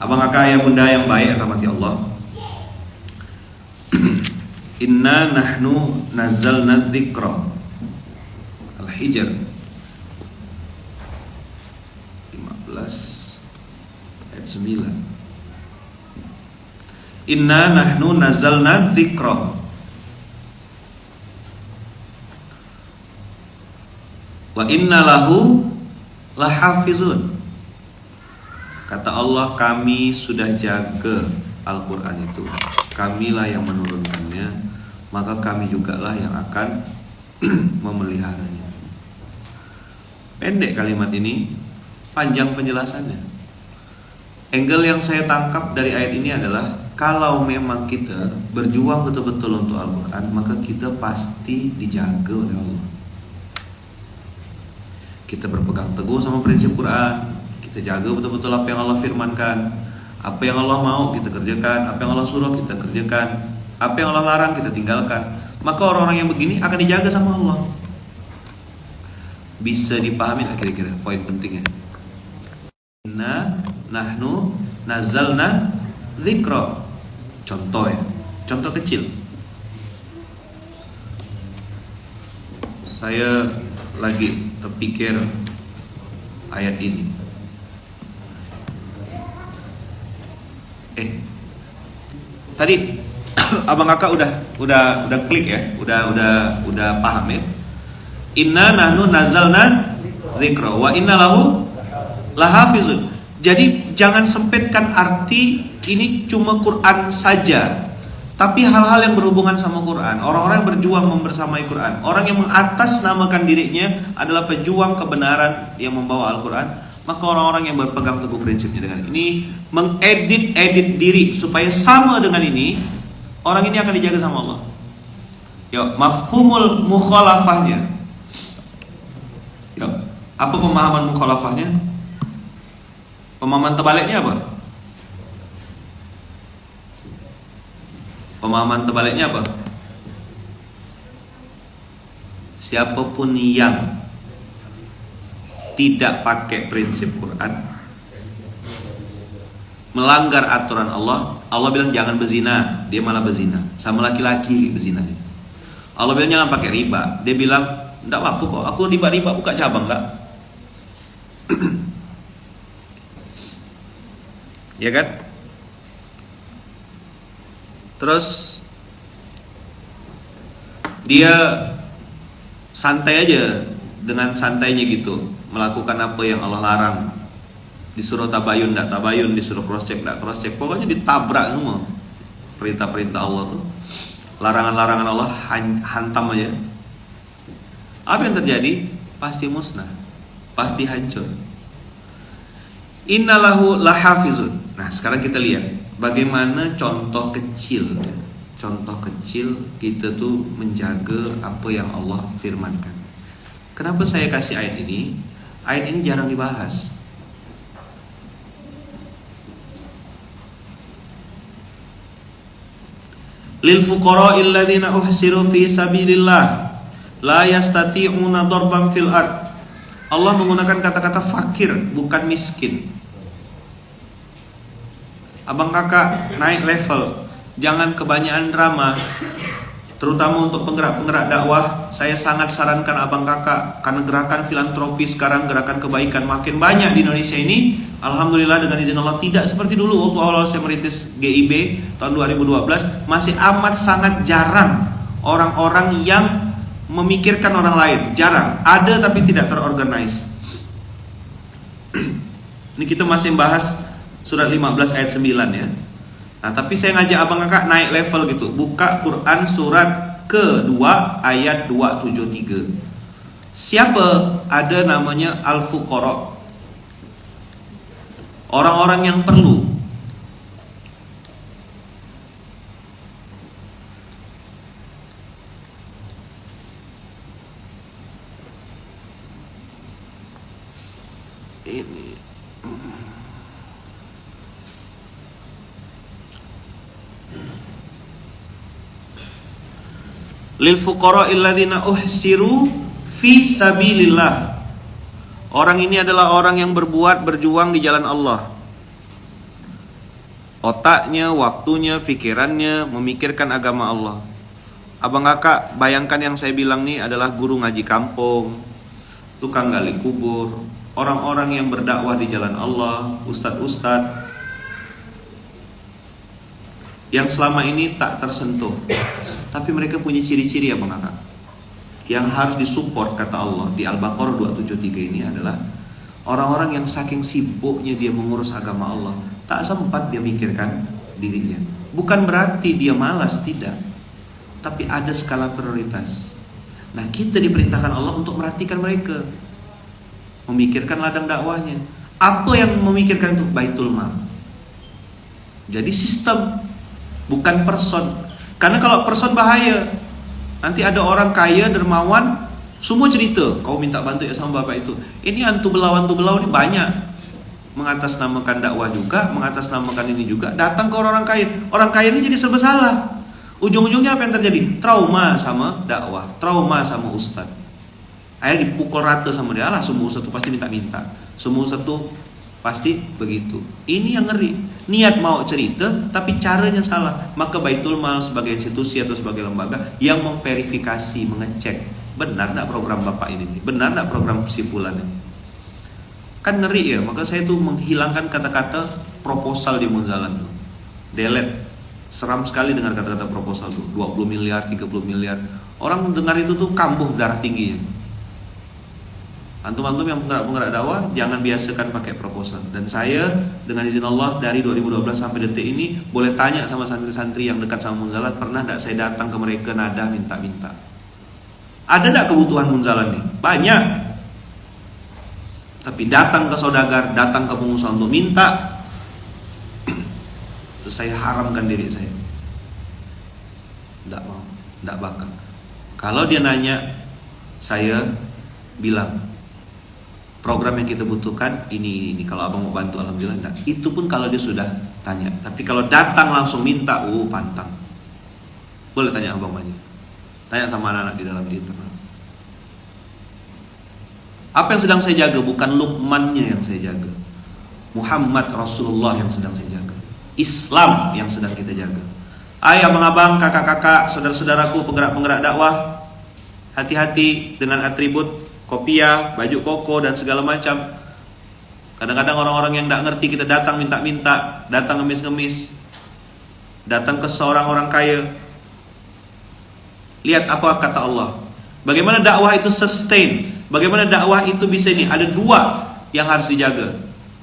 Abang kakak ayah bunda yang baik yang rahmati Allah. Inna nahnu nazzalna dzikra. Al-Hijr 15 ayat 9. Inna nahnu nazzalna dzikra wa inna lahu lahafizun. Kata Allah, kami sudah jaga Al-Quran itu, kamilah yang menurunkannya, maka kami jugalah yang akan memeliharanya. Pendek kalimat ini, panjang penjelasannya. Angle yang saya tangkap dari ayat ini adalah, kalau memang kita berjuang betul-betul untuk Al-Quran, maka kita pasti dijaga oleh Allah. Kita berpegang teguh sama prinsip Quran, kita jaga betul-betul apa yang Allah firmankan, apa yang Allah mau kita kerjakan, apa yang Allah suruh kita kerjakan, apa yang Allah larang kita tinggalkan. Maka orang-orang yang begini akan dijaga sama Allah. Bisa dipahami lah kira-kira poin pentingnya. Inna nahnu nazzalna dzikra. Contoh ya, contoh kecil. Saya lagi terpikir ayat ini. Tadi abang kakak udah klik ya, udah paham ya. Inna nahnu nazzalna dzikra wa inna lahu lahafizun. Jadi jangan sempitkan arti ini cuma Quran saja, tapi hal-hal yang berhubungan sama Quran. Orang-orang yang berjuang membersamai Quran, orang yang mengatasnamakan dirinya adalah pejuang kebenaran yang membawa Al-Quran, maka orang-orang yang berpegang teguh prinsipnya dengan ini, mengedit diri supaya sama dengan ini, orang ini akan dijaga sama Allah. Yo, mafhumul mukhalafahnya. Yo, apa pemahaman mukhalafahnya? Pemahaman terbaliknya apa? Pemahaman terbaliknya apa? Siapapun yang tidak pakai prinsip Quran, melanggar aturan Allah, Allah bilang jangan berzina, dia malah berzina sama laki-laki berzina. Allah bilang jangan pakai riba, dia bilang enggak apa kok, aku riba buka cabang enggak. Ya kan? Terus dia santai aja, dengan santainya gitu melakukan apa yang Allah larang. Disuruh tabayun enggak tabayun, disuruh cross check enggak cross check, pokoknya ditabrak semua perintah-perintah Allah tuh. Larangan-larangan Allah hantam aja. Apa yang terjadi? Pasti musnah, pasti hancur. Innalahu lahafizun. Nah, sekarang kita lihat bagaimana contoh kecil. Contoh kecil kita tuh menjaga apa yang Allah firmankan. Kenapa saya kasih ayat ini? Ayat ini jarang dibahas. Lil fuqara'il ladzina uhsiru fi sabilillah la yastati'una darban fil ard. Allah menggunakan kata-kata fakir, bukan miskin. Abang kakak naik level, jangan kebanyakan drama. Terutama untuk penggerak-penggerak dakwah, saya sangat sarankan abang kakak, karena gerakan filantropi sekarang, gerakan kebaikan makin banyak di Indonesia ini. Alhamdulillah dengan izin Allah, tidak seperti dulu waktu awal saya merintis GIB tahun 2012. Masih amat sangat jarang orang-orang yang memikirkan orang lain. Jarang, ada tapi tidak terorganize. Ini kita masih bahas surat 15 ayat 9 ya. Nah, tapi saya ngajak abang kakak naik level gitu. Buka Quran surat kedua ayat 273. Siapa ada namanya al-fuqara? Orang-orang yang perlu. Ini lil fuqara'il ladzina uhsiru fi sabilillah. Orang ini adalah orang yang berjuang di jalan Allah. otaknya, waktunya, pikirannya memikirkan agama Allah. Abang kakak, bayangkan yang saya bilang nih adalah guru ngaji kampung, tukang gali kubur, orang-orang yang berdakwah di jalan Allah, ustadz-ustadz yang selama ini tak tersentuh. Tapi mereka punya ciri-ciri ya bang kakak, yang harus disupport kata Allah di Al-Baqarah 273 ini adalah orang-orang yang saking sibuknya dia mengurus agama Allah, tak sempat dia mikirkan dirinya. Bukan berarti dia malas, tidak, tapi ada skala prioritas. Nah kita diperintahkan Allah untuk merhatikan mereka, memikirkan ladang dakwahnya. Apa yang memikirkan itu? Baitul Mal. Jadi sistem, bukan person. Karena kalau person bahaya. Nanti ada orang kaya, dermawan, semua cerita, kau minta bantu ya sama bapak itu. Ini antu belau ini banyak. Mengatasnamakan dakwah juga, mengatasnamakan ini juga. Datang ke orang kaya. Orang kaya ini jadi serba salah. Ujung-ujungnya apa yang terjadi? Trauma sama dakwah, trauma sama ustadz. Akhirnya dipukul rata sama dia. Alah, semua ustadz itu pasti minta-minta. Semua ustadz itu pasti begitu. Ini yang ngeri. Niat mau cerita tapi caranya salah. Maka Baitul Mal sebagai institusi atau sebagai lembaga yang memverifikasi, mengecek benar tak program bapak ini, benar tak program si fulan ini. Kan ngeri ya. Maka saya tuh menghilangkan kata-kata proposal di Munzalan tuh. Delete. Seram sekali dengar kata-kata proposal tuh. 20 miliar, 30 miliar. Orang dengar itu tuh kambuh darah tingginya. Antum-antum yang penggerak dakwah jangan biasakan pakai proposal. Dan saya dengan izin Allah dari 2012 sampai detik ini boleh tanya sama santri-santri yang dekat sama Munzalan, pernah tidak saya datang ke mereka nada minta-minta? Ada tidak kebutuhan Munzalan nih? Banyak. Tapi datang ke saudagar, datang ke pengusaha untuk minta, terus saya haramkan diri saya. Tidak mau, tidak bakal. Kalau dia nanya, saya bilang program yang kita butuhkan ini. Kalau abang mau bantu, alhamdulillah. Enggak. Itu pun kalau dia sudah tanya. Tapi kalau datang langsung minta, pantang. Boleh tanya abang banyak. Tanya sama anak-anak di dalam di internal. Apa yang sedang saya jaga? Bukan Luqmannya yang saya jaga, Muhammad Rasulullah yang sedang saya jaga, Islam yang sedang kita jaga. Ayo abang-abang, kakak-kakak, saudara-saudaraku, penggerak-penggerak dakwah, hati-hati dengan atribut kopiah, baju koko dan segala macam. Kadang-kadang orang-orang yang tidak ngerti kita datang minta-minta, datang ngemis-ngemis, datang ke seorang orang kaya. Lihat apa kata Allah. Bagaimana dakwah itu sustain, bagaimana dakwah itu bisa ini. Ada dua yang harus dijaga.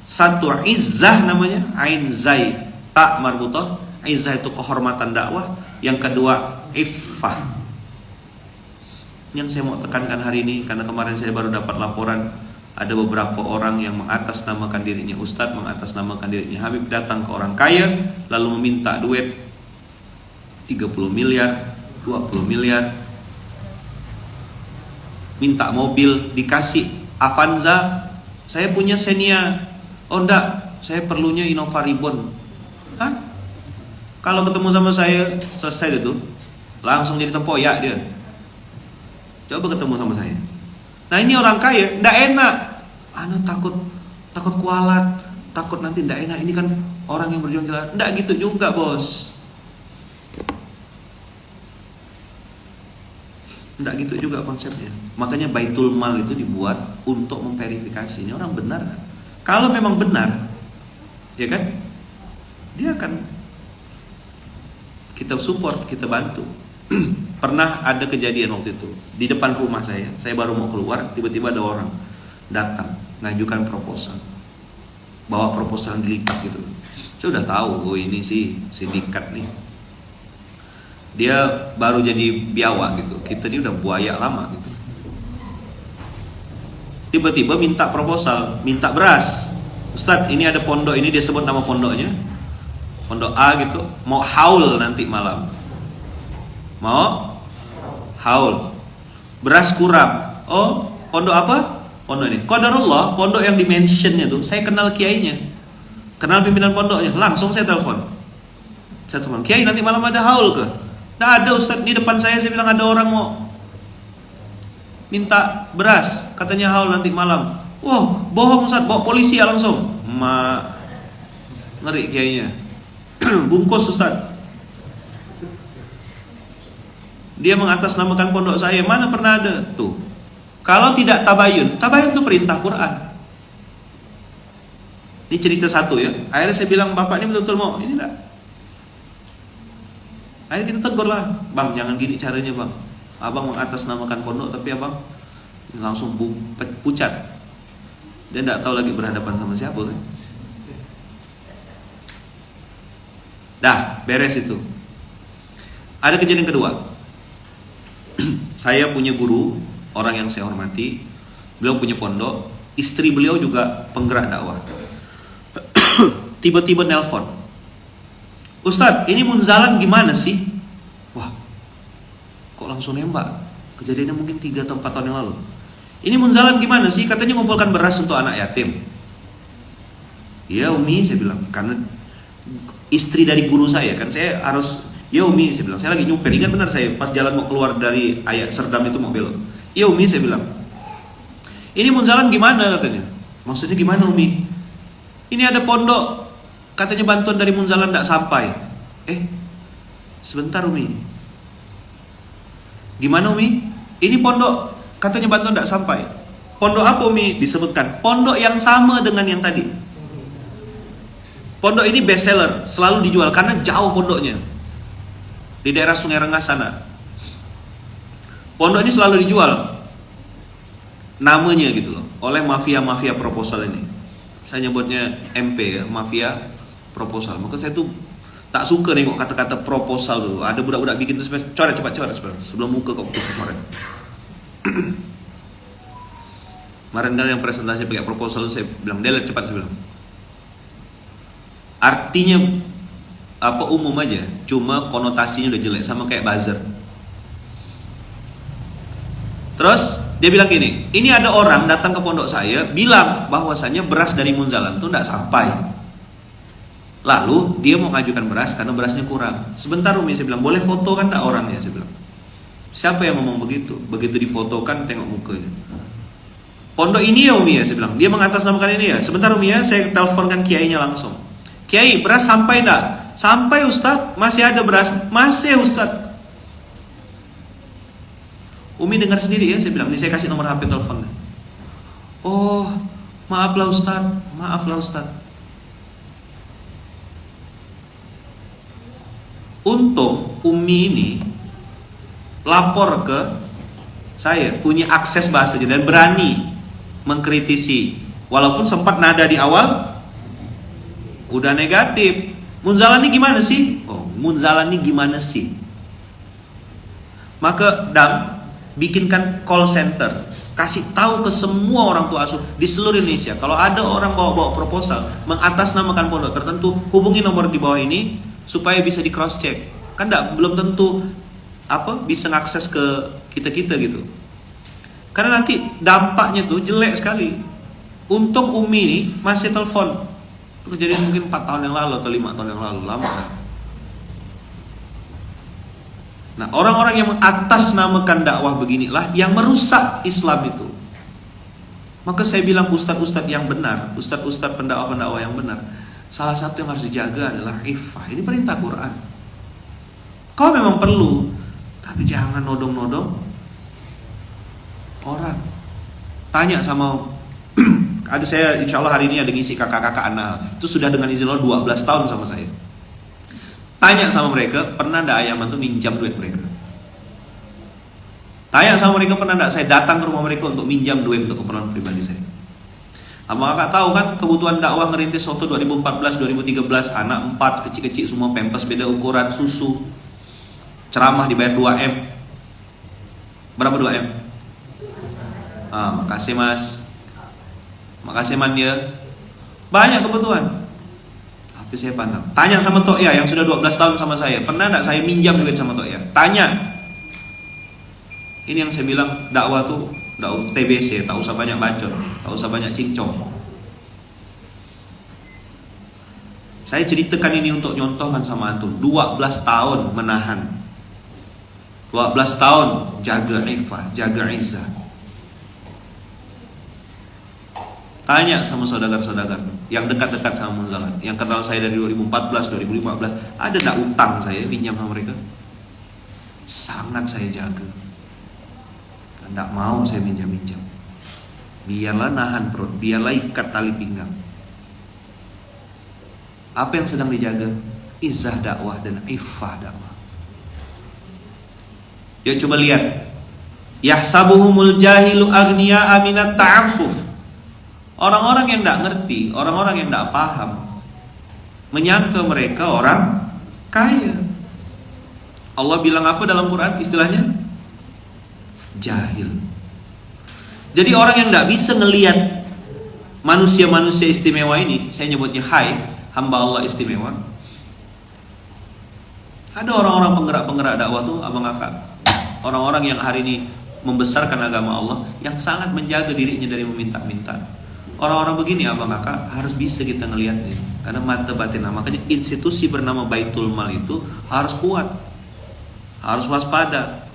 Satu izzah namanya, ain zai ta marbutah. Izzah itu kehormatan dakwah. Yang kedua iffah. Yang saya mau tekankan hari ini, karena kemarin saya baru dapat laporan ada beberapa orang yang mengatasnamakan dirinya ustadz, mengatasnamakan dirinya Habib, datang ke orang kaya lalu meminta duit 30 miliar, 20 miliar, minta mobil, dikasih Avanza. Saya punya Xenia. Oh enggak, saya perlunya Innova Ribbon. Hah? Kalau ketemu sama saya selesai itu langsung jadi tempoyak dia. Coba ketemu sama saya. Nah ini orang kaya, ndak enak. Anak takut kualat, takut nanti ndak enak. Ini kan orang yang berjuang jalan. Ndak gitu juga bos. Ndak gitu juga konsepnya. Makanya Baitul Mal itu dibuat untuk memverifikasi ini orang benar. Kalau memang benar, ya kan, dia akan kita support, kita bantu. Pernah ada kejadian waktu itu di depan rumah saya baru mau keluar, tiba-tiba ada orang datang ngajukan proposal, bawa proposal yang dilipat gitu. Saya udah tahu, ini sih sindikat nih. Dia baru jadi biawak gitu, kita ini udah buaya lama gitu. Tiba-tiba minta proposal, minta beras. Ustadz, ini ada pondok ini, dia sebut nama pondoknya, pondok A gitu, mau haul nanti malam. Mau haul, beras kurang. Oh, pondok apa? Pondok ini. Qadarullah, pondok yang dimensionnya tuh, saya kenal kiainya, kenal pimpinan pondoknya. Langsung saya telepon. Kiai nanti malam ada haul ke? Nggak ada Ustadz, di depan saya bilang ada orang mau minta beras, katanya haul nanti malam. Wah, bohong Ustadz, bawa polisi ya langsung. Ngeri kiainya. Bungkus Ustaz. Dia mengatasnamakan pondok saya. Mana pernah ada tuh? Kalau tidak tabayun, tabayun itu perintah Quran. Ini cerita satu ya. Akhirnya saya bilang, bapak ini betul-betul mau ini enggak. Akhirnya kita tegur lah, bang jangan gini caranya bang. Abang mengatasnamakan pondok tapi abang langsung pucat. Dia tidak tahu lagi berhadapan sama siapa kan. Dah beres itu. Ada kejadian kedua. Saya punya guru, orang yang saya hormati. Beliau punya pondok. Istri beliau juga penggerak dakwah. Tiba-tiba nelpon, Ustadz, ini munzalan gimana sih? Wah, kok langsung nembak? Kejadiannya mungkin 3 atau 4 tahun yang lalu. Ini munzalan gimana sih? Katanya ngumpulkan beras untuk anak yatim. Ya Umi, saya bilang, karena istri dari guru saya kan, saya harus, ya Umi, saya bilang, saya lagi nyupir. Ingat benar saya pas jalan mau keluar dari Ayat Serdam itu mau belok. Ya Umi, saya bilang, ini munzalan gimana katanya? Maksudnya gimana Umi? Ini ada pondok, katanya bantuan dari munzalan tidak sampai. Sebentar Umi. Gimana Umi? Ini pondok, katanya bantuan tidak sampai. Pondok apa Umi? Disebutkan pondok yang sama dengan yang tadi. Pondok ini best seller, selalu dijual karena jauh pondoknya, di daerah Sungai Rengas sana. Pondok ini selalu dijual, namanya gitu loh, oleh mafia-mafia proposal ini. Saya nyebutnya MP ya, mafia proposal. Maka saya tuh tak suka nengok kata-kata proposal dulu. Ada budak-budak bikin terus coret cepat sebelum muka kok coret. Kemarin kan yang presentasi pakai proposal saya bilang delete cepat, saya bilang. Artinya apa umum aja, cuma konotasinya udah jelek, sama kayak buzzer. Terus dia bilang gini, ini ada orang datang ke pondok saya bilang bahwasannya beras dari munzalan itu tidak sampai. Lalu dia mau ngajukan beras karena berasnya kurang. Sebentar Umi, saya bilang, boleh foto kan enggak orangnya? Saya bilang, siapa yang ngomong begitu? Begitu difotokan tengok mukanya. Pondok ini ya Umi ya, saya bilang, dia mengatasnamakan ini ya. Sebentar Umi ya, saya teleponkan kiainya langsung. Kiai, beras sampai enggak? Sampai Ustadz, masih ada beras. Masih Ustadz. Umi dengar sendiri ya, saya bilang, ini saya kasih nomor HP teleponnya. Oh, maaflah Ustadz. Untung Umi ini lapor ke saya, punya akses bahasa dan berani mengkritisi. Walaupun sempat nada di awal udah negatif. Munzalan ini gimana sih? Maka bikinkan call center, kasih tahu ke semua orang tua asuh di seluruh Indonesia, kalau ada orang bawa proposal mengatasnamakan pondok tertentu, hubungi nomor di bawah ini supaya bisa di cross check. Kan belum tentu bisa ngakses ke kita gitu. Karena nanti dampaknya tuh jelek sekali. Untung Umi ini masih telepon. Kejadian mungkin 4 tahun yang lalu atau 5 tahun yang lalu, lama kan. Nah, orang-orang yang mengatasnamakan dakwah beginilah yang merusak Islam itu. Maka saya bilang ustadz-ustadz yang benar, ustadz-ustadz pendakwah-pendakwah yang benar, salah satu yang harus dijaga adalah iffah. Ini perintah Quran. Kau memang perlu, tapi jangan nodong-nodong orang. Tanya sama ada saya, insya Allah hari ini ada ngisi kakak-kakak anak. Itu sudah dengan izin Allah 12 tahun sama saya. Tanya sama mereka, pernah enggak Ayaman tuh minjam duit mereka? Tanya sama mereka, pernah enggak saya datang ke rumah mereka untuk minjam duit untuk keperluan pribadi saya? Kakak tahu kan kebutuhan dakwah ngerintis waktu 2014-2013, anak 4 kecil-kecil semua pampers beda ukuran, susu, ceramah dibayar 2M. Berapa 2M? Makasih mas. Makasih man ya. Banyak kebutuhan. Tapi saya pandang. Tanya sama Tok Ya yang sudah 12 tahun sama saya, pernah enggak saya minjam duit sama Tok Ya? Tanya. Ini yang saya bilang dakwah tuh dakwah TBC, tak usah banyak bacot, tak usah banyak cincong. Saya ceritakan ini untuk nyontohkan sama antum. 12 tahun menahan. 12 tahun jaga iffah, jaga izzah. Tanya sama saudagar-saudagar. yang dekat-dekat sama Munzalan, yang kenal saya dari 2014, 2015, ada enggak utang saya pinjam sama mereka? Sangat saya jaga. Enggak mau saya minjam-minjam. Biarlah nahan perut, biarlah ikat tali pinggang. Apa yang sedang dijaga? Izzah dakwah dan iffah dakwah. Ya coba lihat. Yahsabuhumul jahilu aghniya aminat ta'affuf. Orang-orang yang tidak ngerti, orang-orang yang tidak paham, menyangka mereka orang kaya. Allah bilang apa dalam Quran istilahnya? Jahil. Jadi orang yang tidak bisa ngelihat manusia-manusia istimewa ini, saya nyebutnya hamba Allah istimewa. Ada orang-orang penggerak-penggerak dakwah tuh abang kakak, orang-orang yang hari ini membesarkan agama Allah, yang sangat menjaga dirinya dari meminta-minta. Orang-orang begini abang kakak harus bisa kita ngelihat nih, karena mata batin. Makanya institusi bernama Baitul Mal itu harus kuat, harus waspada.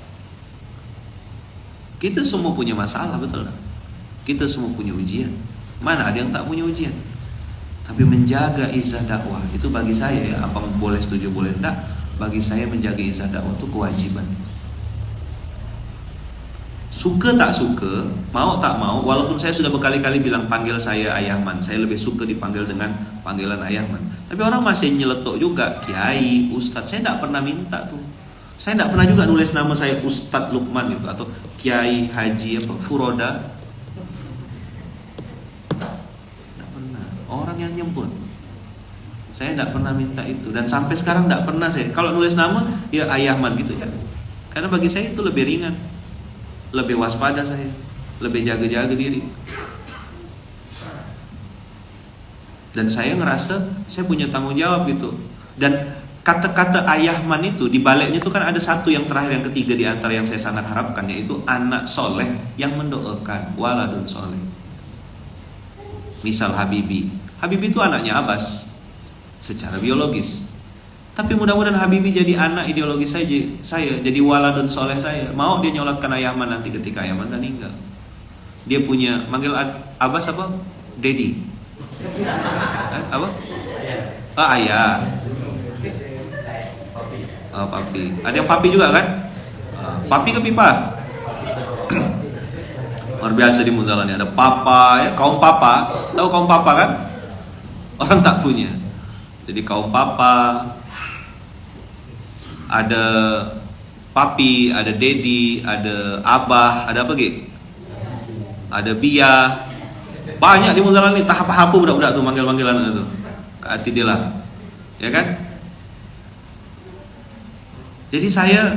Kita semua punya masalah, betul tak? Kita semua punya ujian. Mana ada yang tak punya ujian? Tapi menjaga izzah dakwah itu bagi saya ya, apa boleh setuju boleh enggak, bagi saya menjaga izzah dakwah itu kewajiban. Suka tak suka, mau tak mau, walaupun saya sudah berkali-kali bilang panggil saya Ayahman, saya lebih suka dipanggil dengan panggilan Ayahman. Tapi orang masih nyeletuk juga Kiai, Ustadz. Saya tidak pernah minta tuh. Saya tidak pernah juga nulis nama saya Ustadz Lukman gitu, atau Kiai Haji apa Furoda. Tidak pernah. Orang yang nyebut. Saya tidak pernah minta itu, dan sampai sekarang tidak pernah saya. Kalau nulis nama ya Ayahman gitu ya. Karena bagi saya itu lebih ringan. Lebih waspada saya, lebih jaga-jaga diri. Dan saya ngerasa saya punya tanggung jawab gitu. Dan kata-kata Ayahman itu di baliknya itu kan ada satu yang terakhir, yang ketiga di antara yang saya sangat harapkan, yaitu anak soleh yang mendoakan, waladun soleh. Misal Habibie itu anaknya Abbas secara biologis. Tapi mudah-mudahan Habibie jadi anak ideologi saya, jadi waladun soleh saya. Mau dia nyolatkan Ayahman nanti ketika Ayahman udah meninggal. Dia punya manggil Abbas apa? Dedi. Apa? Ayah. Oh, papi. Ada yang papi juga kan? Papi ke pipa? Luar biasa di Munzalan ya. Ada papa ya, kaum papa. Tahu kaum papa kan? Orang tak punya. Jadi kaum papa, ada papi, ada dedi, ada abah, ada apa gitu? Ada bia. Banyak di Munzalan ini, tahap-tahap budak-budak tuh manggil-manggilan itu. Ke hati dia lah. Ya kan? Jadi saya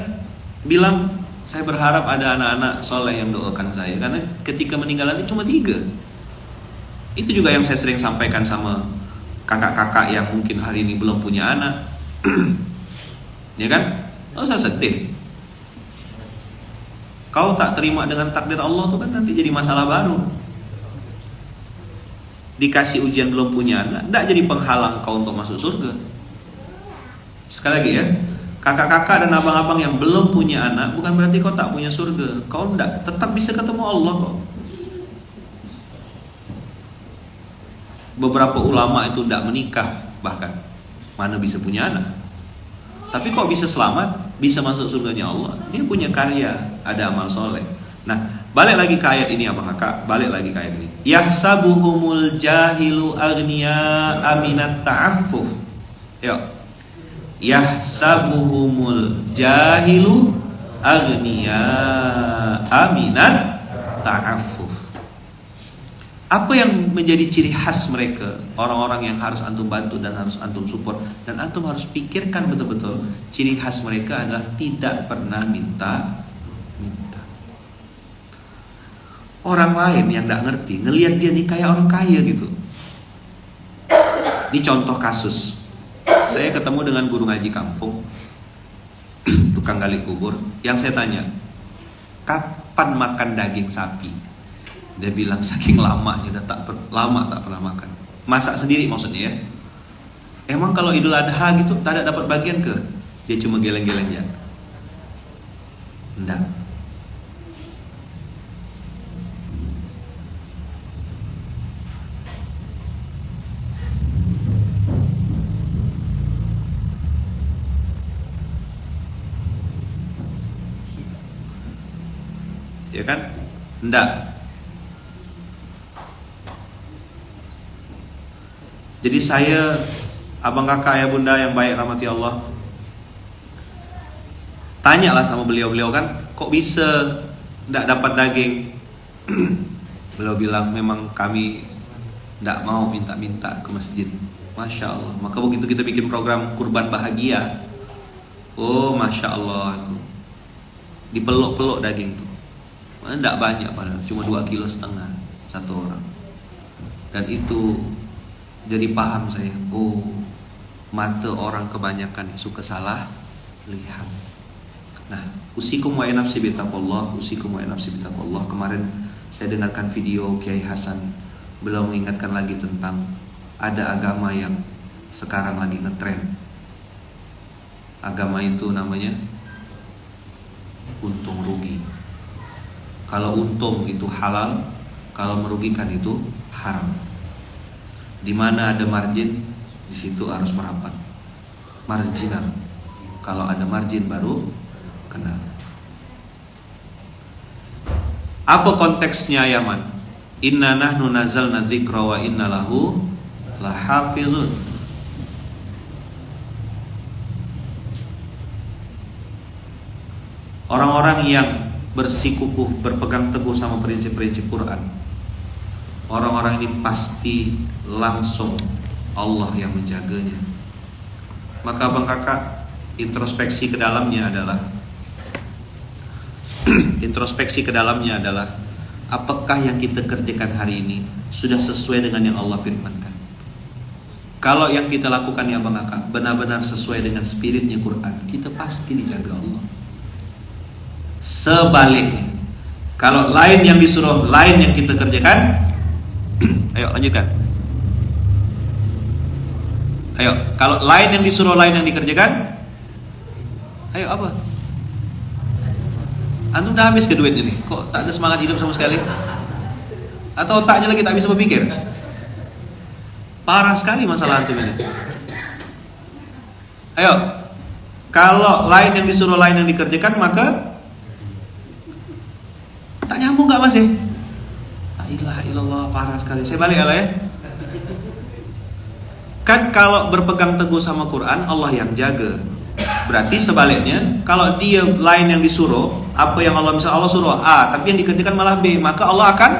bilang, saya berharap ada anak-anak soleh yang doakan saya, karena ketika meninggal nanti cuma 3. Itu juga yang saya sering sampaikan sama kakak-kakak yang mungkin hari ini belum punya anak. Ya kan? Oh, saya sedih. Kau tak terima dengan takdir Allah tuh kan nanti jadi masalah baru. Dikasih ujian belum punya anak, tidak jadi penghalang kau untuk masuk surga. Sekali lagi ya, kakak-kakak dan abang-abang yang belum punya anak bukan berarti kau tak punya surga. Kau tidak, tetap bisa ketemu Allah kok. Beberapa ulama itu tidak menikah, bahkan mana bisa punya anak. Tapi kok bisa selamat, bisa masuk surganya Allah? Dia punya karya, ada amal soleh. Nah, balik lagi ke ayat ini abang kakak, balik lagi ke ayat ini. Yahsabuhumul jahilu aghniya aminat ta'affuf. Yuk. Yahsabuhumul jahilu aghniya aminat ta'affuf. Apa yang menjadi ciri khas mereka, orang-orang yang harus antum bantu dan harus antum support, dan antum harus pikirkan betul-betul. Ciri khas mereka adalah tidak pernah minta. Orang lain yang tidak ngerti ngelihat dia nih kayak orang kaya gitu. Ini contoh kasus. Saya ketemu dengan guru ngaji kampung, tukang gali kubur, yang saya tanya, kapan makan daging sapi? Dia bilang saking lamanya, udah lama tak pernah makan. Masak sendiri maksudnya ya. Emang kalau Idul Adha gitu tak ada dapat bagian ke? Dia cuma geleng-geleng ya. Enggak. ya kan? Enggak. Jadi saya, abang kakak, ayah bunda yang baik rahmati Allah, tanyalah sama beliau-beliau kan, kok bisa enggak dapat daging? Beliau bilang memang kami enggak mau minta-minta ke masjid. Masya Allah. Maka begitu kita bikin program kurban bahagia, oh Masya Allah tuh, dipeluk-peluk daging tuh. Enggak banyak padahal, cuma 2,5 kilo satu orang. Dan itu jadi paham saya, oh mata orang kebanyakan suka salah lihat. Nah, usikum wa nafsi bitaqullah, usikum wa nafsi bitaqullah. Kemarin saya dengarkan video Kiai Hasan, beliau mengingatkan lagi tentang ada agama yang sekarang lagi ngetren. Agama itu namanya untung rugi. Kalau untung itu halal, kalau merugikan itu haram. Di mana ada margin, di situ harus merapat. Marginal. Kalau ada margin baru kenal. Apa konteksnya ya man? Inna nahnu nazalna dzikra wa inna lahu lahafizun. Orang-orang yang bersikukuh, berpegang teguh sama prinsip-prinsip Quran, orang-orang ini pasti langsung Allah yang menjaganya. Maka abang kakak, introspeksi ke dalamnya adalah apakah yang kita kerjakan hari ini sudah sesuai dengan yang Allah firmankan? Kalau yang kita lakukan ya abang kakak benar-benar sesuai dengan spiritnya Quran, kita pasti dijaga Allah. Sebaliknya, kalau lain yang disuruh, lain yang kita kerjakan, ayo lanjutkan. Ayo, kalau lain yang disuruh, lain yang dikerjakan, ayo apa? Antum udah habis ke duitnya nih, kok tak ada semangat hidup sama sekali? Atau otaknya lagi tak bisa berpikir? Parah sekali masalah antum ini. Ayo, kalau lain yang disuruh, lain yang dikerjakan, maka tak nyambung gak mas ya? La ilaha illallah, parah sekali. Saya balik ya. Kan kalau berpegang teguh sama Quran, Allah yang jaga. Berarti sebaliknya, kalau dia lain yang disuruh, apa yang Allah suruh A, tapi yang dikerjakan malah B, maka Allah akan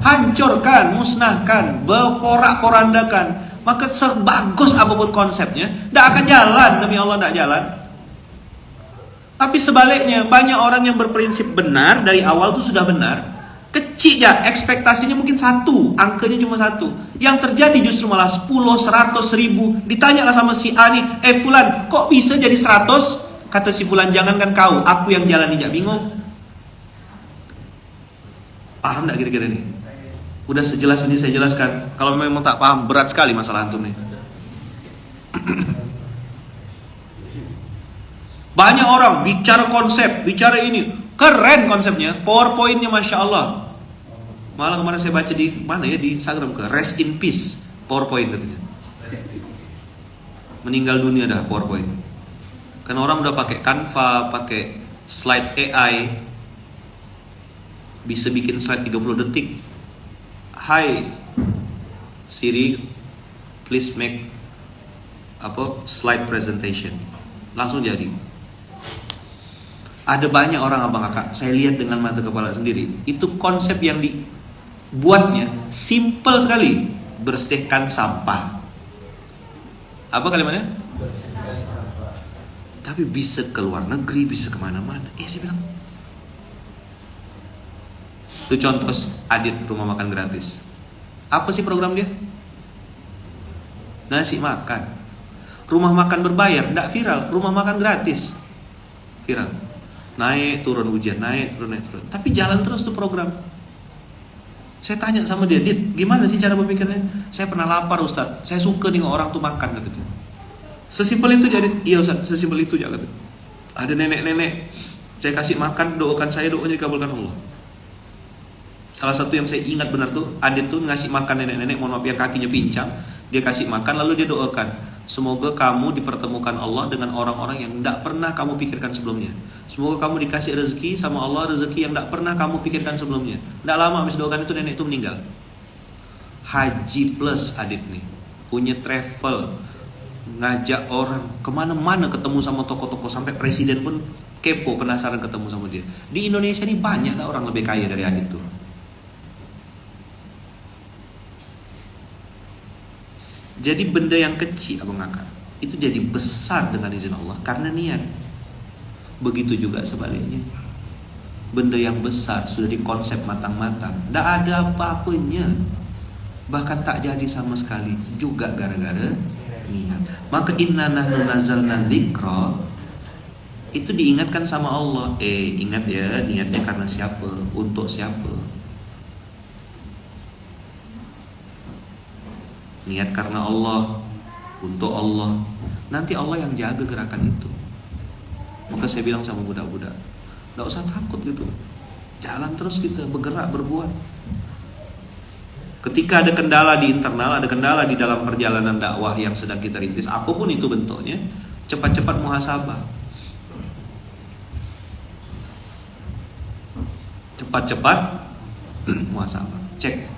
hancurkan, musnahkan, berporak-porandakan. Maka sebagus apapun konsepnya, tidak akan jalan, demi Allah tidak jalan. Tapi sebaliknya, banyak orang yang berprinsip benar dari awal itu sudah benar, kecil ya, ekspektasinya mungkin 1, angkanya cuma 1. Yang terjadi justru malah 10, 100, 1000. Ditanyalah sama si A nih, Fulan, kok bisa jadi 100? Kata si Fulan, jangankan kau, aku yang jalan tidak bingung. Paham gak kira-kira nih? Udah sejelas ini saya jelaskan. Kalau memang tak paham, berat sekali masalah antum nih. Banyak orang bicara konsep, bicara ini, keren konsepnya, PowerPoint-nya Masya Allah. Malah kemarin saya baca di mana ya, di Instagram, ke Rest in Peace PowerPoint katanya. Meninggal dunia dah PowerPoint. Kan orang udah pakai Canva, pakai slide AI, bisa bikin slide 30 detik. Hi Siri, please make slide presentation. Langsung jadi. Ada banyak orang abang kakak, saya lihat dengan mata kepala sendiri, itu konsep yang dibuatnya simple sekali. Bersihkan sampah. Apa kalimatnya? Bersihkan sampah. Tapi bisa ke luar negeri, bisa kemana-mana. Saya bilang, itu contoh Adit rumah makan gratis. Apa sih program dia? Ngasih makan. Rumah makan berbayar, tidak viral. Rumah makan gratis, viral. Naik turun hujan, naik turun. Tapi jalan terus tuh program. Saya tanya sama dia, Dit, gimana sih cara berpikirnya? Saya pernah lapar Ustaz, saya suka nih orang tuh makan, kata dia. Sesimpel itu jadi, iya Ustaz, sesimpel itu aja, kata. Ada nenek-nenek, saya kasih makan, doakan saya, doanya dikabulkan Allah. Salah satu yang saya ingat benar tuh, Adit tuh ngasih makan nenek-nenek, mohon maaf yang kakinya pincang, dia kasih makan lalu dia doakan, Semoga kamu dipertemukan Allah dengan orang-orang yang tidak pernah kamu pikirkan sebelumnya. Semoga kamu dikasih rezeki sama Allah, rezeki yang tidak pernah kamu pikirkan sebelumnya. Tidak lama habis doakan itu nenek itu meninggal. Haji plus Adit nih, punya travel, ngajak orang kemana-mana, ketemu sama tokoh-tokoh, sampai presiden pun kepo, penasaran ketemu sama dia. Di Indonesia ini banyak lah orang lebih kaya dari Adit tuh. Jadi benda yang kecil abang kakak itu jadi besar dengan izin Allah karena niat. Begitu juga sebaliknya. Benda yang besar sudah dikonsep matang-matang, tidak ada apa-apanya, bahkan tak jadi sama sekali, juga gara-gara niat. Maka inna nahnu nazzalna dzikra, itu diingatkan sama Allah. Ingat ya, niatnya karena siapa, untuk siapa. Niat karena Allah, untuk Allah. Nanti Allah yang jaga gerakan itu. Maka saya bilang sama budak-budak, tidak usah takut gitu, jalan terus kita, bergerak, berbuat. Ketika ada kendala di internal, ada kendala di dalam perjalanan dakwah yang sedang kita rintis, apapun itu bentuknya, cepat-cepat muhasabah. Cepat-cepat muhasabah. Cek,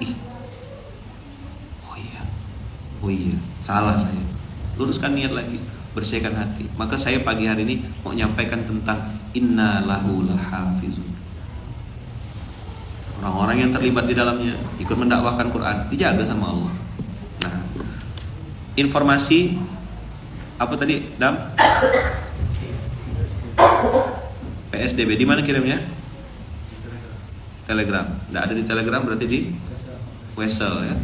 oh iya, salah saya. Luruskan niat lagi, bersihkan hati. Maka saya pagi hari ini mau menyampaikan tentang inna lahu lahafizun. Orang-orang yang terlibat di dalamnya, ikut mendakwahkan Quran, dijaga sama Allah. Nah, informasi apa tadi, Dam? PSDB, di mana kirimnya? Telegram. Tidak ada di Telegram, berarti di Wesel ya.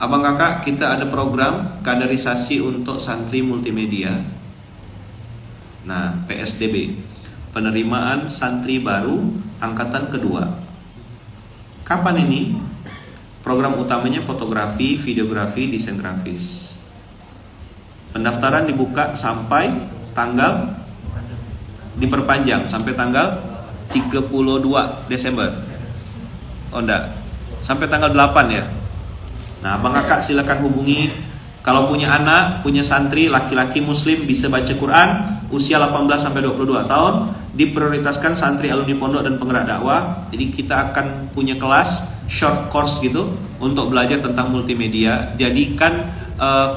Abang kakak, kita ada program kaderisasi untuk santri multimedia. Nah, PSDB, penerimaan santri baru angkatan kedua. Kapan ini? Program utamanya fotografi, videografi, desain grafis. Pendaftaran dibuka sampai tanggal, diperpanjang sampai tanggal 32 Desember. Oh enggak, sampai tanggal 8 ya. Nah, abang kakak silakan hubungi. Kalau punya anak, punya santri laki-laki muslim bisa baca Quran, usia 18 sampai 22 tahun, diprioritaskan santri alumni pondok dan penggerak dakwah. Jadi kita akan punya kelas short course gitu untuk belajar tentang multimedia. Jadikan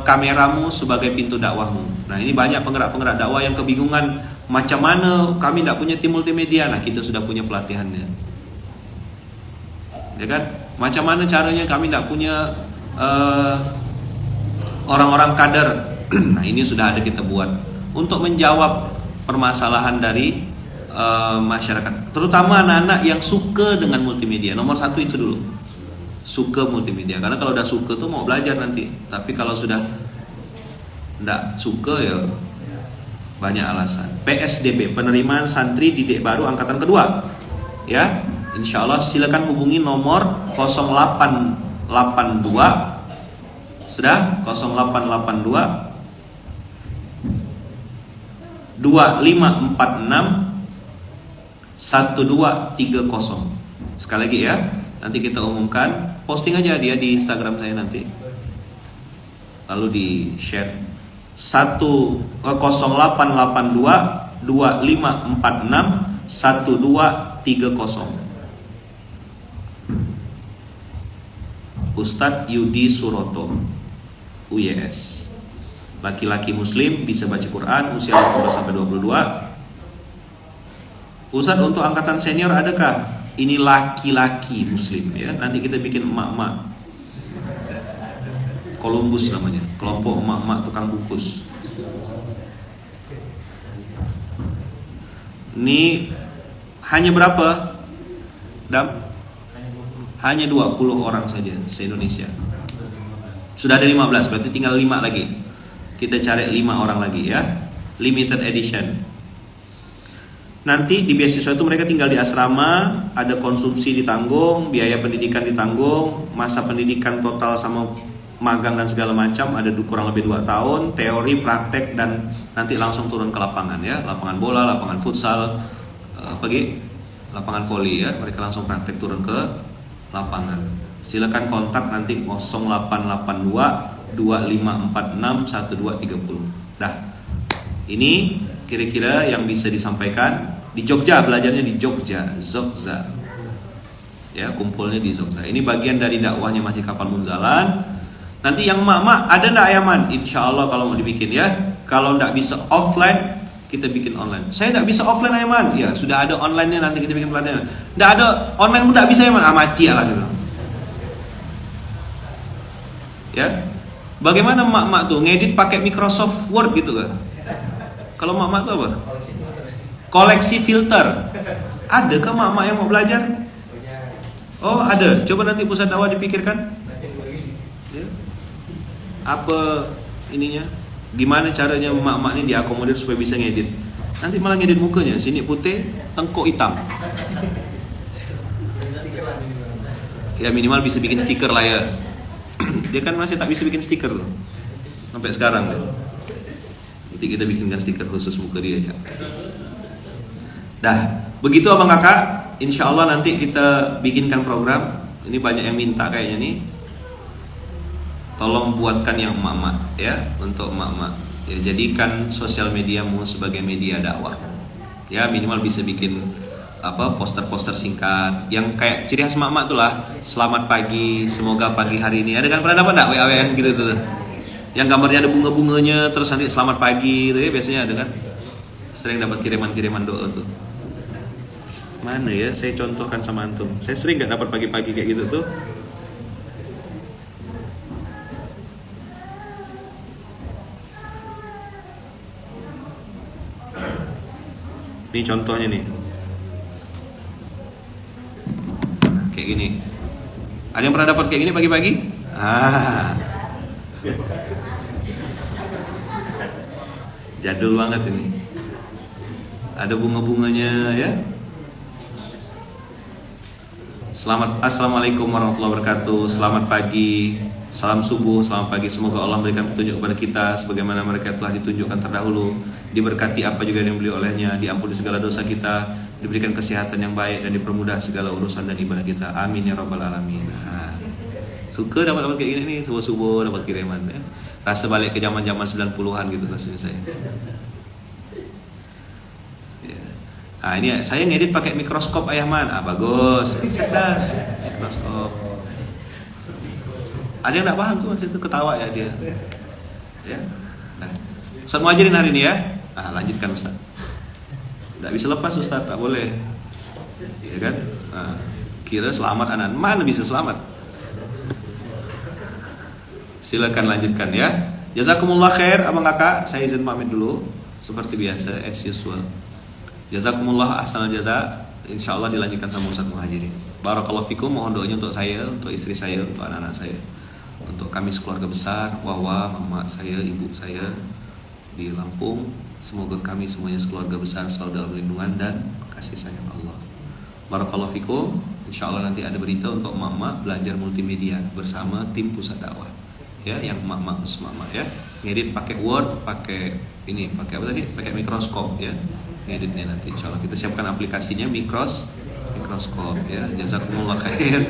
kameramu sebagai pintu dakwahmu. Nah, ini banyak penggerak-penggerak dakwah yang kebingungan, macam mana kami tidak punya tim multimedia. Nah, kita sudah punya pelatihannya, ya kan? Macam mana caranya kami tidak punya orang-orang kader. Nah, ini sudah ada kita buat untuk menjawab permasalahan dari masyarakat, terutama anak-anak yang suka dengan multimedia. Nomor satu itu dulu, suka multimedia. Karena kalau udah suka tuh mau belajar nanti. Tapi kalau sudah tidak suka ya banyak alasan. PSDB, penerimaan santri didik baru angkatan kedua. Ya, insya Allah silakan hubungi nomor 0882. Sudah? 0882 2546 1230. Sekali lagi ya, nanti kita umumkan. Posting aja dia di Instagram saya nanti, lalu di share. 0882 2546 1230. Ustadz Yudi Suroto, UYS. Laki-laki muslim, bisa baca Quran, usia 18 sampai 22. Ustadz, untuk angkatan senior adakah? Ini laki-laki muslim ya. Nanti kita bikin emak-emak Columbus namanya, kelompok emak-emak tukang bungkus. Ini hanya berapa? Dam? Hanya 20 orang saja se-Indonesia. Sudah ada 15, berarti tinggal 5 lagi. Kita cari 5 orang lagi ya. Limited edition. Nanti di beasiswa itu mereka tinggal di asrama, ada konsumsi ditanggung, biaya pendidikan ditanggung, masa pendidikan total sama magang dan segala macam ada kurang lebih 2 tahun, teori, praktek, dan nanti langsung turun ke lapangan ya. Lapangan bola, lapangan futsal, lapangan voli ya. Mereka langsung praktek turun ke lapangan. Silakan kontak nanti 0882 25461230. Dah. Ini kira-kira yang bisa disampaikan. Di Jogja, belajarnya di Jogja, Zogza. Ya, kumpulnya di Zogza. Ini bagian dari dakwahnya Masjid Kapal Munzalan. Nanti yang mak-mak ada ndak Ayaman? Insya Allah kalau mau dibikin ya. Kalau ndak bisa offline, kita bikin online. Saya ndak bisa offline Ayaman. Ya, sudah ada online-nya, nanti kita bikin pelatihan. Ndak ada online pun ndak bisa Ayaman. Mati lah sudah. Ya. Bagaimana mak-mak tuh ngedit pakai Microsoft Word gitu kan? Kalau mak-mak tuh apa? Koleksi filter. Ada ke mak-mak yang mau belajar? Oh ada. Coba nanti pusat dakwah dipikirkan. Ya. Apa ininya? Gimana caranya mak-mak ini diakomodir supaya bisa ngedit? Nanti malah ngedit mukanya. Sini putih, tengkuk hitam. Ya minimal bisa bikin stiker lah ya. Dia kan masih tak bisa bikin stiker loh. Sampai sekarang deh. Nanti kita bikinkan stiker khusus muka dia ya. Dah, begitu abang kakak. Insya Allah nanti kita bikinkan program. Ini banyak yang minta kayaknya nih. Tolong buatkan yang emak-emak ya, untuk emak-emak. Ya, jadikan sosial mediamu sebagai media dakwah. Ya minimal bisa bikin apa poster-poster singkat yang kayak ciri khas emak-emak tuh lah. Selamat pagi, semoga pagi hari ini. Ada kan pernah dapat enggak WA yang gitu tuh? Yang gambarnya ada bunga-bunganya terus nanti selamat pagi gitu ya, biasanya ada kan. Sering dapat kiriman-kiriman doa tuh. Mana ya, saya contohkan sama antum. Saya sering gak dapat pagi-pagi kayak gitu tuh. Ini contohnya nih. Nah, kayak gini. Ada yang pernah dapat kayak gini pagi-pagi? Jadul banget ini. Ada bunga-bunganya ya. Assalamualaikum warahmatullahi wabarakatuh. Selamat pagi, salam subuh, selamat pagi. Semoga Allah memberikan petunjuk kepada kita sebagaimana mereka telah ditunjukkan terdahulu. Diberkati apa juga yang dibeli olehnya, diampuni segala dosa kita, diberikan kesehatan yang baik dan dipermudah segala urusan dan ibadah kita. Amin ya rabbal alamin. Suka dapat kayak gini nih, subuh-subuh dapat kiriman ya. Rasa balik ke zaman-zaman 90-an gitu rasanya saya. Nah ini saya ngedit pakai mikroskop Ayaman. Bagus, cerdas, mikroskop. Ada yang nggak paham tuh, itu ketawa ya dia. Ya, nah, Ustaz mau ajarin hari ini ya. Lanjutkan Ustaz. Nggak bisa lepas Ustaz, tak boleh. Ya kan? Kira selamat anak, mana bisa selamat? Silakan lanjutkan ya. Jazakumullah khair, abang kakak. Saya izin pamit dulu, seperti biasa as usual. Jazakumullah ahsanal jaza. Insyaallah dilanjutkan sama Ustaz Muhajirin. Barakallahu fikum. Mohon doanya untuk saya, untuk istri saya, untuk anak-anak saya, untuk kami sekeluarga besar, Wawa, mama saya, ibu saya di Lampung. Semoga kami semuanya sekeluarga besar selalu dalam lindungan dan kasih sayang Allah. Barakallahu fikum. Insyaallah nanti ada berita untuk mama belajar multimedia bersama tim pusat dakwah. Ya, yang mama ya. Ngedit pakai Word, pakai ini, pakai apa tadi? Pakai mikroskop ya. Ngeditnya nanti insyaallah kita siapkan aplikasinya mikroskop ya. Jazakumullah khair.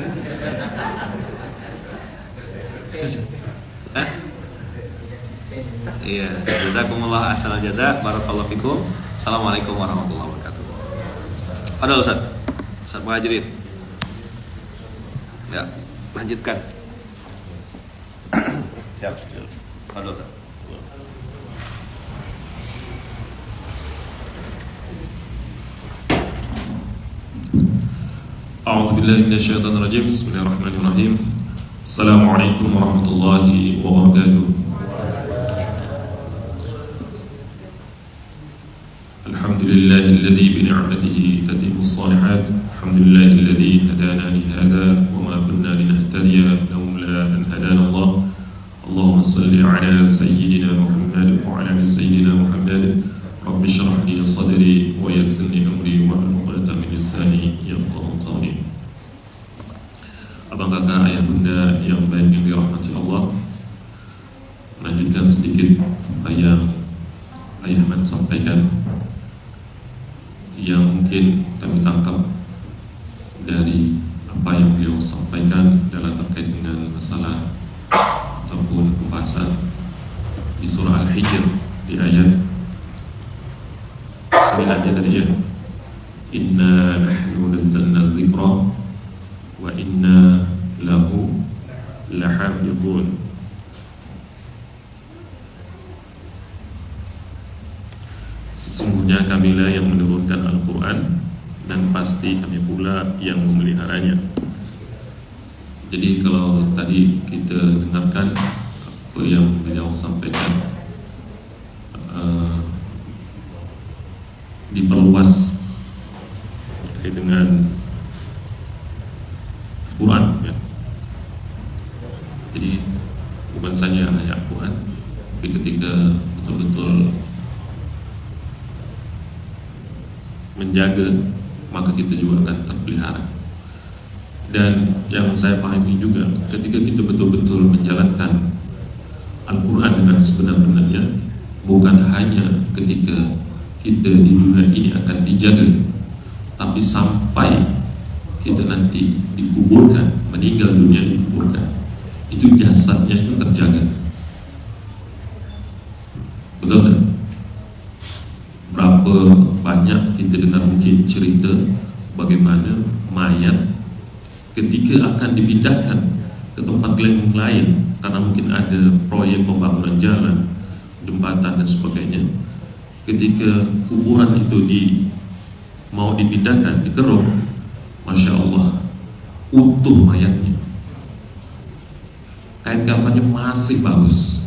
Iya, jazakumullah ahsanal jaza. Barakallahu fikum. Assalamualaikum warahmatullahi wabarakatuh. Ada Ustaz Muhajirin. Ya, lanjutkan. Siap. Ada Ustaz. A'udzu billahi minasyaitonir rajim. Bismillahirrahmanirrahim. Assalamualaikum warahmatullahi wabarakatuh. Alhamdulillahilladzi bi ni'matihi tatimmus shalihat. Alhamdulillahilladzi hadana li hadza wa ma kunna linahtadiya laula an hadana Allah. Allahumma shalli ala sayyidina Muhammad wa ala ali sayyidina Muhammad. Rabbi shrah li sadri wa yassir li amri wa hlul 'uqdatam min lisani yafqahu qawli. Abang kakak, ayah bunda yang baik yang dirahmati Allah, melanjutkan sedikit apa yang Ayah Ahmad sampaikan, yang mungkin kami tangkap dari apa yang beliau sampaikan adalah terkait dengan masalah ataupun pembahasan di surah Al-Hijr di ayat 9 tadi ya. Inna nahnu nazzalna dzikra wa inna lahu lahafizun. Sesungguhnya kamilah yang menurunkan Al-Quran dan pasti kami pula yang memeliharanya. Jadi kalau tadi kita dengarkan apa yang beliau sampaikan, diperluas terkait dengan Quran ya. Jadi bukan saja hanya Quran, tapi ketika betul-betul menjaga, maka kita juga akan terpelihara. Dan yang saya pahami juga, ketika kita betul-betul menjalankan Al-Quran dengan sebenar-benarnya, bukan hanya ketika kita di dunia ini akan dijaga, tapi sampai kita nanti dikuburkan, meninggal dunia dikuburkan, itu jasadnya itu terjaga. Betul kan? Berapa banyak kita dengar mungkin cerita bagaimana mayat ketika akan dipindahkan ke tempat lain karena mungkin ada proyek pembangunan jalan, jembatan dan sebagainya. Ketika kuburan itu mau dipindahkan, dikeruk, Masya Allah, utuh mayatnya, kain kafannya masih bagus.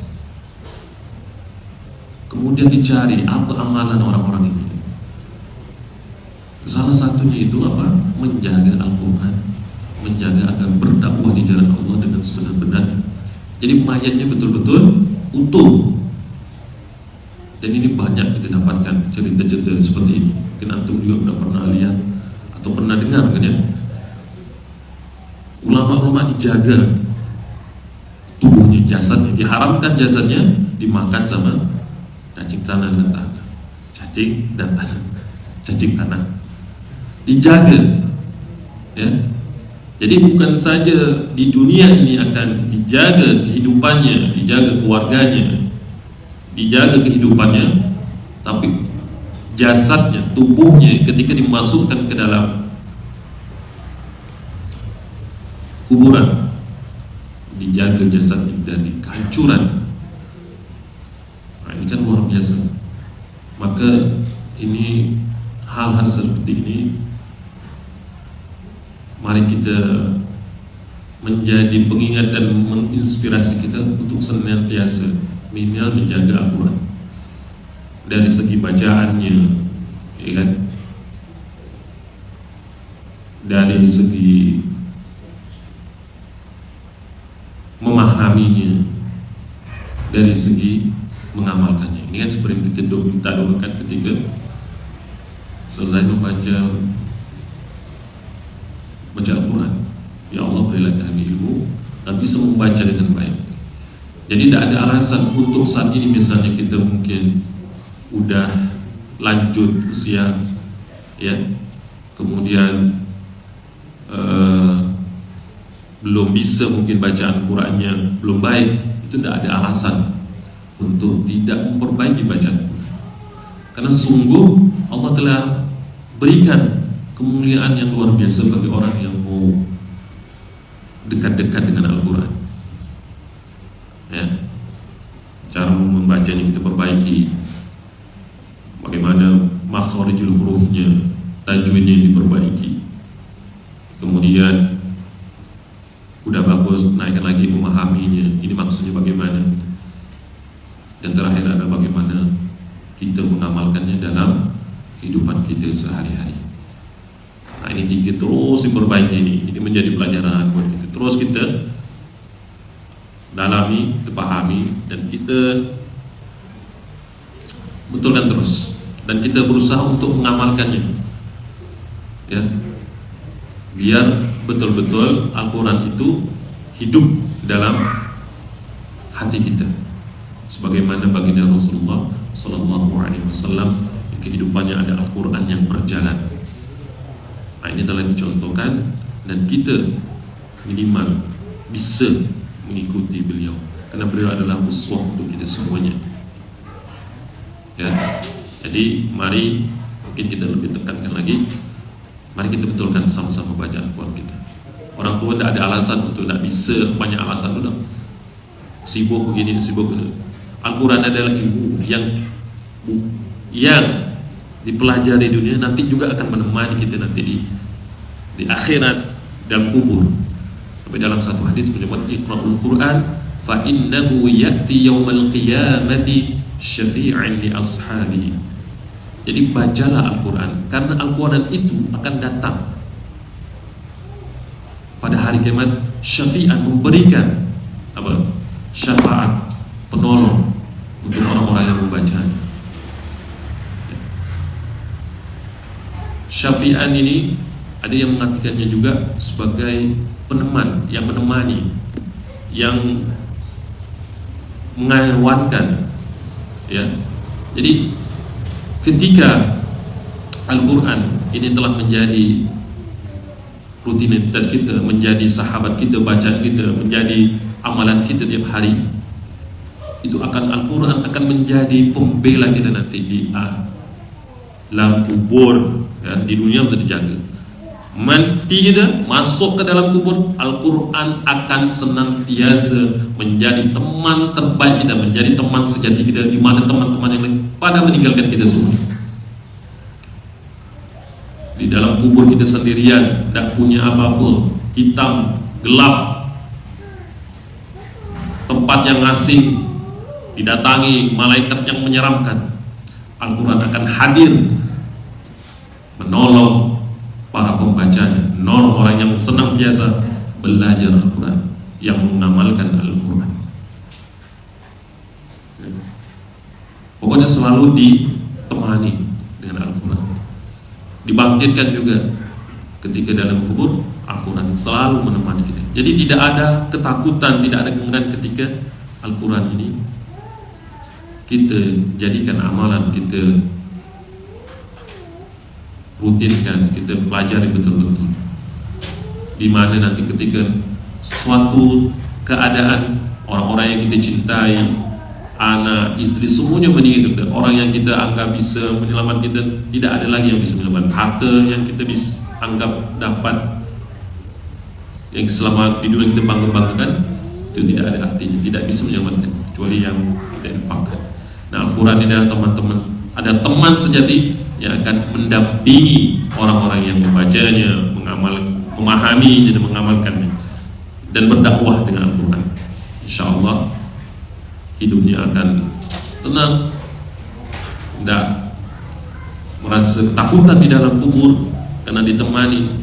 Kemudian dicari apa amalan orang-orang ini. Salah satunya itu apa? Menjaga Al-Quran, menjaga agar berdakwah di jalan Allah dengan sebenar-benarnya. Jadi mayatnya betul-betul utuh. Dan ini banyak kita dapatkan cerita-cerita seperti ini. Mungkin antum juga pernah lihat atau pernah dengar kan ya. Ulama-ulama dijaga tubuhnya, jasadnya, diharamkan jasadnya dimakan sama cacing tanah dan tanah, cacing dan tanah, cacing tanah, dijaga, ya. Jadi bukan saja di dunia ini akan dijaga kehidupannya, dijaga keluarganya, dijaga kehidupannya, tapi jasadnya, tubuhnya ketika dimasukkan ke dalam kuburan, dijaga jasadnya dari kehancuran. Nah, ini kan luar biasa. Maka ini hal-hal seperti ini, mari kita menjadi pengingat dan menginspirasi kita untuk senantiasa minimal menjaga Al-Quran dari segi bacaannya, ya kan? Dari segi memahaminya, dari segi mengamalkannya. Ini kan seperti yang kita doakan ketika selesai membaca Al-Quran. Ya Allah, berilah kami ilmu dan bisa membaca dengan baik. Jadi tidak ada alasan untuk saat ini misalnya kita mungkin udah lanjut usia, ya, kemudian belum bisa mungkin bacaan Qurannya belum baik, itu tidak ada alasan untuk tidak memperbaiki bacaan. Karena sungguh Allah telah berikan kemuliaan yang luar biasa bagi orang yang mau dekat-dekat dengan Al-Quran. Ya, cara membacanya kita perbaiki, bagaimana makharijul hurufnya, tajwidnya diperbaiki. Kemudian udah bagus, naikkan lagi memahaminya, ini maksudnya bagaimana. Dan terakhir adalah bagaimana kita mengamalkannya dalam kehidupan kita sehari-hari. Nah, ini tiga terus diperbaiki ini menjadi pelajaran buat kita. Terus kita dalami, kita pahami, dan kita betulkan terus, dan kita berusaha untuk mengamalkannya, ya, biar betul-betul Al-Quran itu hidup dalam hati kita, sebagaimana baginda Rasulullah SAW kehidupannya ada Al-Quran yang berjalan. Nah, ini telah dicontohkan dan kita minimal bisa mengikuti beliau karena beliau adalah uswah untuk kita semuanya. Ya, jadi mari mungkin kita lebih tekankan lagi, mari kita betulkan sama-sama baca Al-Quran kita. Orang tua tidak ada alasan untuk tidak bisa, banyak alasan udah sibuk begini, sibuk begini. Al-Quran adalah ilmu yang dipelajari dunia nanti juga akan menemani kita nanti di akhirat, dalam kubur. Tapi dalam satu hadis menyebut Iqra'ul Quran fa innahu ya'ti yaumal qiyamati syafi'an li ashabihi. Jadi bacalah Al-Quran, karena Al-Quran itu akan datang pada hari kiamat, syafi'an, memberikan apa? Syafaat, penolong untuk orang-orang yang membacanya. Syafi'an ini ada yang mengartikannya juga sebagai peneman, yang menemani, yang mengawankan, ya. Jadi ketika Al-Quran ini telah menjadi rutinitas kita, menjadi sahabat kita, bacaan kita, menjadi amalan kita tiap hari, itu Al-Quran akan menjadi pembela kita nanti di alam kubur, ya, di dunia untuk dijaga. Mati kita masuk ke dalam kubur, Al-Quran akan senantiasa menjadi teman terbaik kita, menjadi teman sejati kita, di mana teman-teman yang lain pada meninggalkan kita semua. Di dalam kubur kita sendirian, tidak punya apa-apa, hitam, gelap, tempat yang asing, didatangi malaikat yang menyeramkan. Al-Quran akan hadir menolong para pembacanya, menolong orang yang senang biasa belajar Al-Quran, yang mengamalkan Al-Quran. Pokoknya selalu ditemani dengan Al-Quran. Dibangkitkan juga ketika dalam kubur, Al-Quran selalu menemani kita. Jadi tidak ada ketakutan, tidak ada kengerian ketika Al-Quran ini kita jadikan amalan, kita rutinkan, kita pelajari betul-betul. Di mana nanti ketika suatu keadaan orang-orang yang kita cintai, anak, istri, semuanya meninggal, orang yang kita anggap bisa menyelamatkan kita, tidak ada lagi yang bisa menyelamatkan. Harta yang kita bisa anggap dapat, yang selama di dunia kita bangga-banggakan, itu tidak ada artinya, tidak bisa menyelamatkan kecuali yang kita infakkan. Nah, Al-Quran ini adalah teman-teman, ada teman sejati yang akan mendampingi orang-orang yang membacanya, memahami dan mengamalkannya, dan berdakwah dengan Al-Quran. InsyaAllah hidupnya akan tenang, tidak merasa ketakutan di dalam kubur, karena ditemani,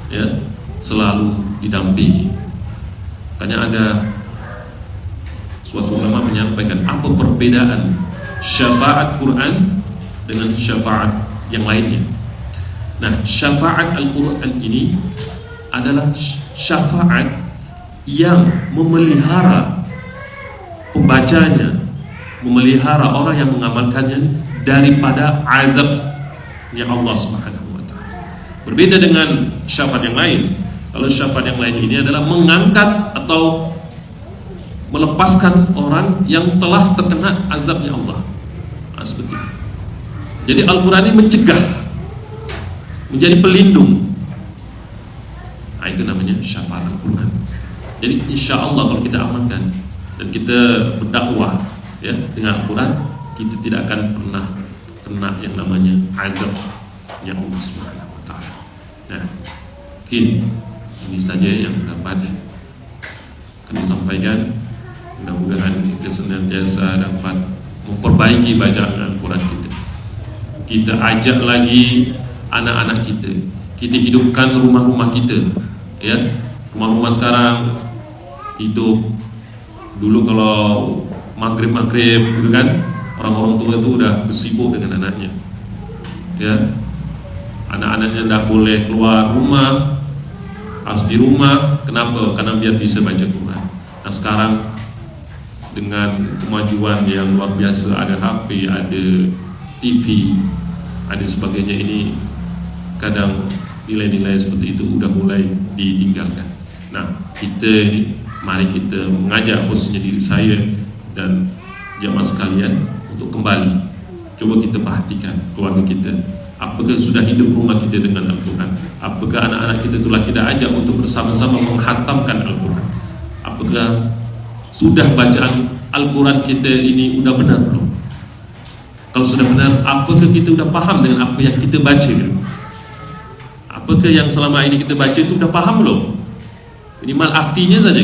ya, selalu didampingi. Makanya ada suatu ulama menyampaikan apa perbedaan syafaat Quran dengan syafaat yang lainnya. Nah, syafaat Al-Quran ini adalah syafaat yang memelihara pembacanya, memelihara orang yang mengamalkannya daripada azabnya Allah Subhanahu wa ta'ala. Berbeda dengan syafaat yang lain. Kalau syafaat yang lain ini adalah mengangkat atau melepaskan orang yang telah terkena azabnya Allah. Nah, seperti itu. Jadi Al-Quran ini mencegah, menjadi pelindung. Nah, itu namanya syafaat Al-Quran. Jadi insya Allah kalau kita amalkan dan kita berdakwah, ya, dengan Al-Quran, kita tidak akan pernah kena yang namanya azabnya Allah Subhanahu wa ta'ala. Nah, mungkin ini saja yang dapat kami sampaikan. Mudah-mudahan kita senantiasa dapat memperbaiki bacaan Al-Quran kita. Kita ajak lagi anak-anak kita, kita hidupkan rumah-rumah kita, ya. Rumah-rumah sekarang hidup, dulu kalau maghrib gitu kan, orang-orang tua itu udah bersibuk dengan anaknya, ya. Anak-anaknya tidak boleh keluar rumah, harus di rumah. Kenapa? Karena biar bisa baca Quran. Nah, sekarang dengan kemajuan yang luar biasa, ada HP, ada TV, ada sebagainya, ini kadang nilai-nilai seperti itu udah mulai ditinggalkan. Nah, kita ini mari kita mengajak khususnya diri saya dan jamaah sekalian untuk kembali. Coba kita perhatikan keluarga kita. Apakah sudah hidup rumah kita dengan Al-Quran? Apakah anak-anak kita telah kita ajak untuk bersama-sama menghatamkan Al-Quran? Apakah sudah bacaan Al-Quran kita ini sudah benar belum? Kalau sudah benar, apakah kita sudah paham dengan apa yang kita baca? Apakah yang selama ini kita baca itu sudah paham belum? Minimal artinya saja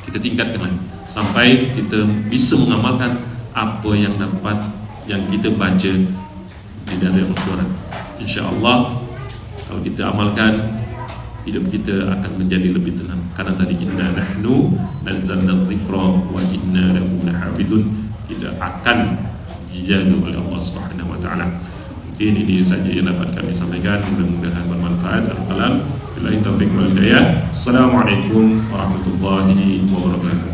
kita tingkatkan lagi sampai kita bisa mengamalkan apa yang kita baca di dalam Al-Quran. InsyaAllah kalau kita amalkan, hidup kita akan menjadi lebih tenang. Karena tadi inna nahnu nazzalna dzikra wa inna lahu lahafizun, kita akan dijaga oleh Allah Subhanahu wa taala. Mungkin ini saja yang dapat kami sampaikan, mudah-mudahan bermanfaat. Al-kalam billahi taufiq wal hidayah. Assalamualaikum warahmatullahi wabarakatuh.